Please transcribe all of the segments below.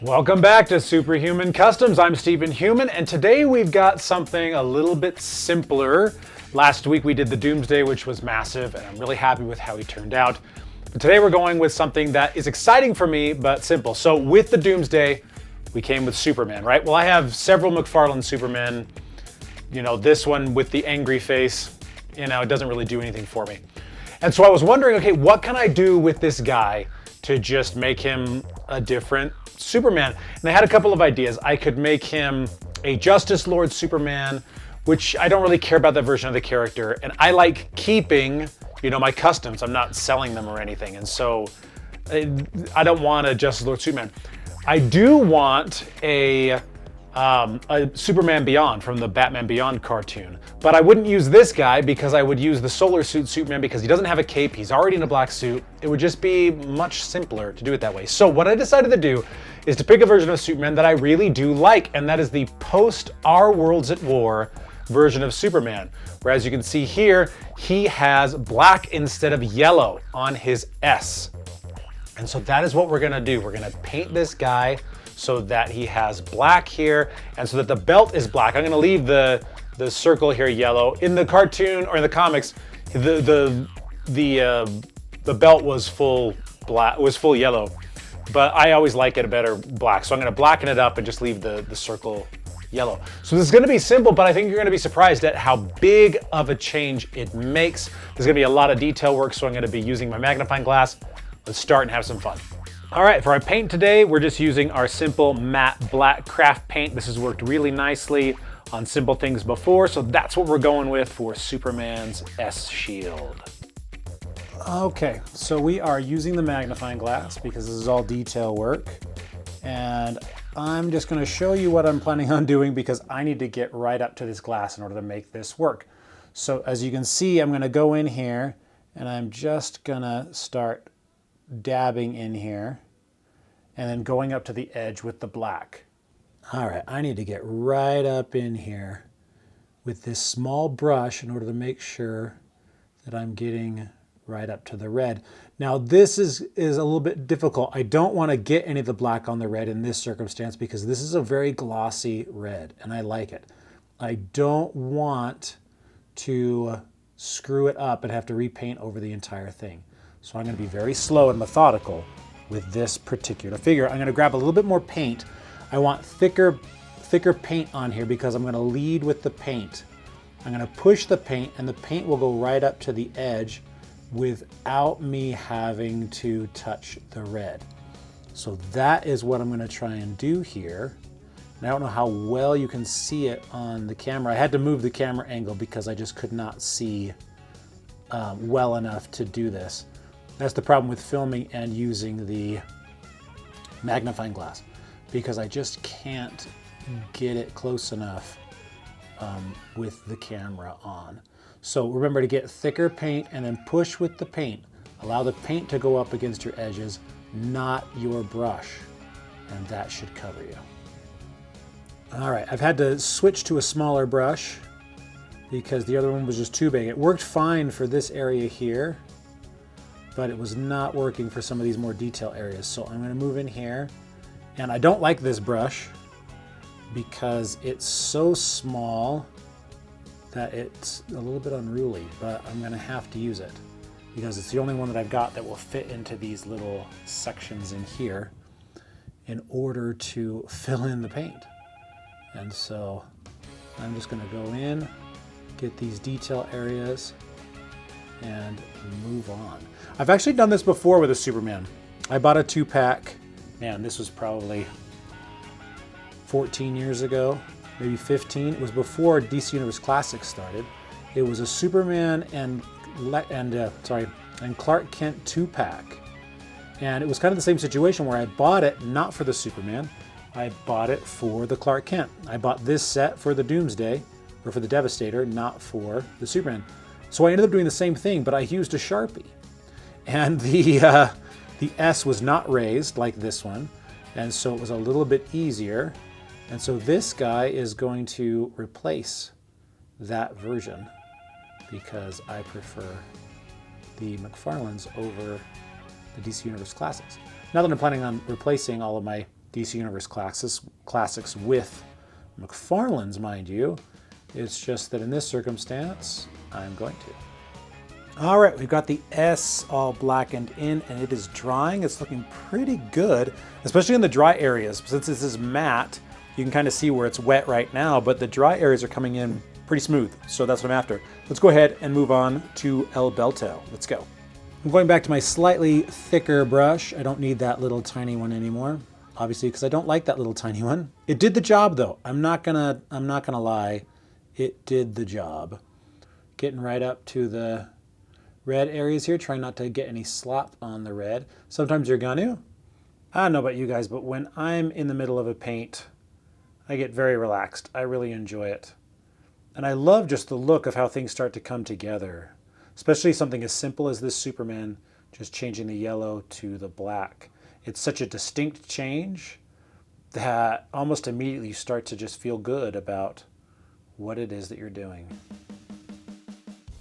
Welcome back to Superhuman Customs. I'm Stephen Human, and today we've got something a little bit simpler. Last week we did the Doomsday, which was massive, and I'm really happy with how he turned out. But today we're going with something that is exciting for me, but simple. So with the Doomsday, we came with Superman, right? Well, I have several McFarlane Supermen. You know, this one with the angry face, you know, it doesn't really do anything for me. And so I was wondering, okay, what can I do with this guy to just make him a different Superman? And I had a couple of ideas. I could make him a Justice Lord Superman, which I don't really care about that version of the character. And I like keeping, you know, my customs. I'm not selling them or anything. And so I don't want a Justice Lord Superman. I do want a Superman Beyond from the Batman Beyond cartoon. But I wouldn't use this guy because I would use the Solar Suit Superman because he doesn't have a cape. He's already in a black suit. It would just be much simpler to do it that way. So what I decided to do is to pick a version of Superman that I really do like, and that is the post Our Worlds at War version of Superman. Where, as you can see here, he has black instead of yellow on his S. And so that is what we're gonna do. We're gonna paint this guy so that he has black here, and so that the belt is black. I'm gonna leave the circle here yellow. In the cartoon or in the comics, the belt was full black, was full yellow, but I always like it better black. So I'm gonna blacken it up and just leave the circle yellow. So this is gonna be simple, but I think you're gonna be surprised at how big of a change it makes. There's gonna be a lot of detail work, so I'm gonna be using my magnifying glass. Let's start and have some fun. All right, for our paint today, we're just using our simple matte black craft paint. This has worked really nicely on simple things before, so that's what we're going with for Superman's S shield. Okay, so we are using the magnifying glass because this is all detail work. And I'm just gonna show you what I'm planning on doing because I need to get right up to this glass in order to make this work. So as you can see, I'm gonna go in here and I'm just gonna start dabbing in here and then going up to the edge with the black. All right, I need to get right up in here with this small brush in order to make sure that I'm getting right up to the red. Now this is a little bit difficult. I don't want to get any of the black on the red in this circumstance because this is a very glossy red and I like it. I don't want to screw it up and have to repaint over the entire thing. So I'm going to be very slow and methodical with this particular figure. I'm going to grab a little bit more paint. I want thicker paint on here because I'm going to lead with the paint. I'm going to push the paint and the paint will go right up to the edge without me having to touch the red. So that is what I'm going to try and do here. And I don't know how well you can see it on the camera. I had to move the camera angle because I just could not see well enough to do this. That's the problem with filming and using the magnifying glass because I just can't get it close enough with the camera on. So remember to get thicker paint and then push with the paint. Allow the paint to go up against your edges, not your brush, and that should cover you. All right, I've had to switch to a smaller brush because the other one was just too big. It worked fine for this area here, but it was not working for some of these more detail areas. So I'm gonna move in here, and I don't like this brush because it's so small that it's a little bit unruly, but I'm gonna have to use it because it's the only one that I've got that will fit into these little sections in here in order to fill in the paint. And so I'm just gonna go in, get these detail areas, and move on. I've actually done this before with a Superman. I bought a 2-pack. Man, this was probably 14 years ago, maybe 15. It was before DC Universe Classics started. It was a Superman and Clark Kent 2-pack. And it was kind of the same situation where I bought it not for the Superman, I bought it for the Clark Kent. I bought this set for the Doomsday, or for the Devastator, not for the Superman. So I ended up doing the same thing, but I used a Sharpie. And the S was not raised like this one, and so it was a little bit easier. And so this guy is going to replace that version because I prefer the McFarlanes over the DC Universe Classics. Not that I'm planning on replacing all of my DC Universe Classics with McFarlane's, mind you. It's just that in this circumstance, I'm going to. All right, we've got the S all blackened in, and it is drying. It's looking pretty good, especially in the dry areas. Since this is matte, you can kind of see where it's wet right now, but the dry areas are coming in pretty smooth, so that's what I'm after. Let's go ahead and move on to El Belto. Let's go. I'm going back to my slightly thicker brush. I don't need that little tiny one anymore, obviously, because I don't like that little tiny one. It did the job, though. I'm not gonna lie. It did the job. Getting right up to the red areas here. Try not to get any slop on the red. Sometimes you're gonna. I don't know about you guys, but when I'm in the middle of a paint, I get very relaxed. I really enjoy it. And I love just the look of how things start to come together. Especially something as simple as this Superman, just changing the yellow to the black. It's such a distinct change that almost immediately you start to just feel good about what it is that you're doing.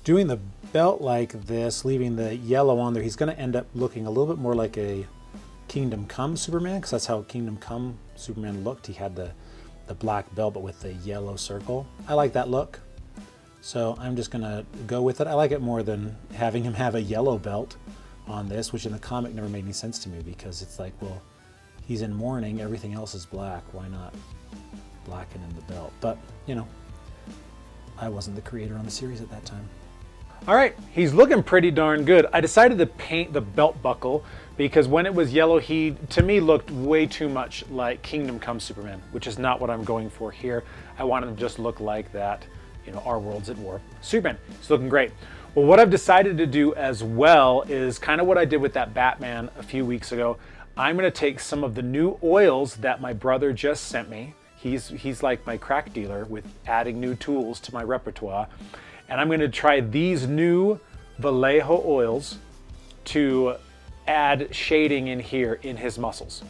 Doing the belt like this, leaving the yellow on there, he's going to end up looking a little bit more like a Kingdom Come Superman, because that's how Kingdom Come Superman looked. He had the black belt, but with the yellow circle. I like that look. So I'm just gonna go with it. I like it more than having him have a yellow belt on this, which in the comic never made any sense to me, because it's like, well, he's in mourning, everything else is black. Why not blacken in the belt? But, you know, I wasn't the creator on the series at that time. All right, he's looking pretty darn good. I decided to paint the belt buckle because when it was yellow, he, to me, looked way too much like Kingdom Come Superman, which is not what I'm going for here. I want him to just look like that, you know, Our World's at War Superman. He's looking great. Well, what I've decided to do as well is kind of what I did with that Batman a few weeks ago. I'm gonna take some of the new oils that my brother just sent me. He's like my crack dealer with adding new tools to my repertoire. And I'm gonna try these new Vallejo oils to add shading in here in his muscles.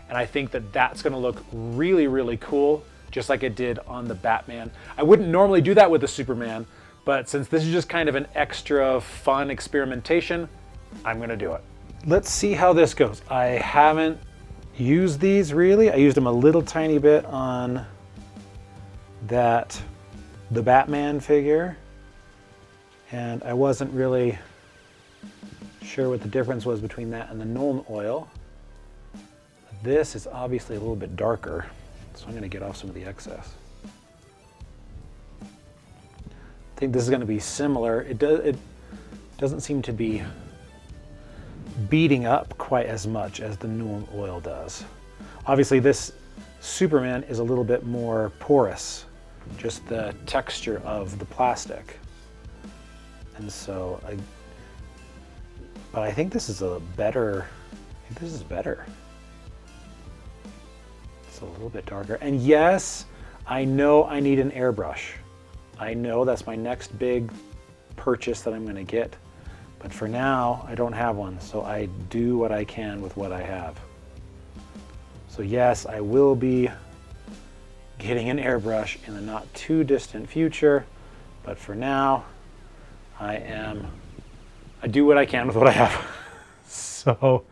And I think that that's gonna look really, really cool, just like it did on the Batman. I wouldn't normally do that with the Superman, but since this is just kind of an extra fun experimentation, I'm gonna do it. Let's see how this goes. I haven't used these really. I used them a little tiny bit on the Batman figure, and I wasn't really sure what the difference was between that and the Nuln oil. This is obviously a little bit darker, so I'm gonna get off some of the excess. I think this is gonna be similar. It doesn't seem to be beating up quite as much as the Nuln oil does. Obviously this Superman is a little bit more porous, just the texture of the plastic. And so, but I think this is better. It's a little bit darker. And yes, I know I need an airbrush. I know that's my next big purchase that I'm gonna get. But for now, I don't have one, so I do what I can with what I have. So yes, I will be getting an airbrush in the not too distant future, but for now, I do what I can with what I have. So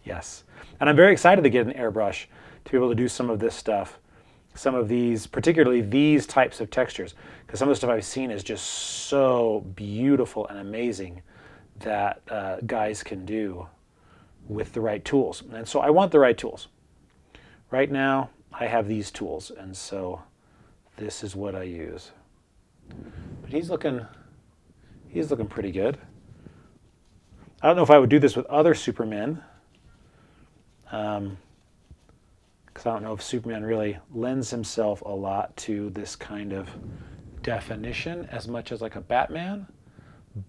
yes, and I'm very excited to get an airbrush to be able to do some of this stuff, some of these, particularly these types of textures, because some of the stuff I've seen is just so beautiful and amazing that guys can do with the right tools. And so I want the right tools. Right now, I have these tools, and so this is what I use. But he's looking pretty good. I don't know if I would do this with other Supermen, because I don't know if Superman really lends himself a lot to this kind of definition as much as like a Batman,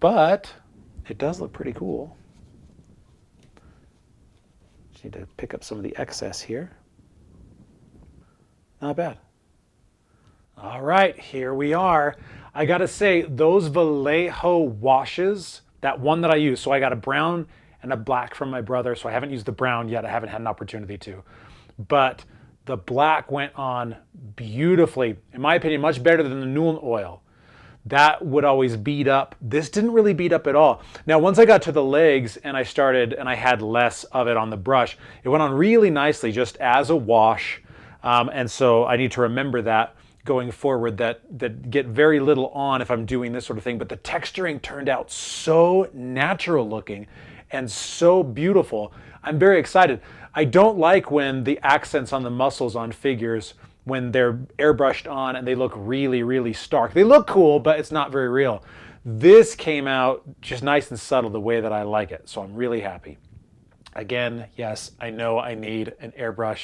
but it does look pretty cool. Just need to pick up some of the excess here. Not bad. All right, here we are. I gotta say, those Vallejo washes, that one that I used, so I got a brown and a black from my brother, so I haven't used the brown yet. I haven't had an opportunity to. But the black went on beautifully, in my opinion, much better than the Nuln oil. that would always bead up. This didn't really bead up at all. Now, once I got to the legs and I had less of it on the brush, it went on really nicely just as a wash. And so I need to remember that going forward, that get very little on if I'm doing this sort of thing. But the texturing turned out so natural looking and so beautiful. I'm very excited. I don't like when the accents on the muscles on figures, when they're airbrushed on and they look really, really stark. They look cool, but it's not very real. This came out just nice and subtle the way that I like it. So I'm really happy. Again, yes, I know I need an airbrush.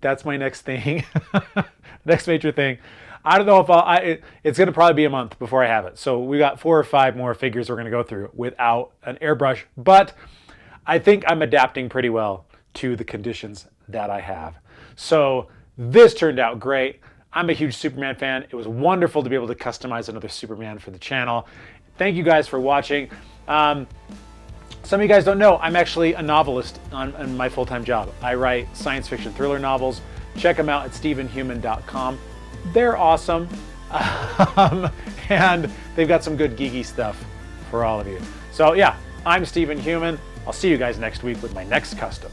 That's my next thing, next major thing. I don't know if it's going to probably be a month before I have it. So we got 4 or 5 more figures we're going to go through without an airbrush. But I think I'm adapting pretty well to the conditions that I have. So this turned out great. I'm a huge Superman fan. It was wonderful to be able to customize another Superman for the channel. Thank you guys for watching. Some of you guys don't know, I'm actually a novelist on my full-time job. I write science fiction thriller novels. Check them out at stephenhuman.com. They're awesome. And they've got some good geeky stuff for all of you. So yeah, I'm Stephen Human. I'll see you guys next week with my next custom.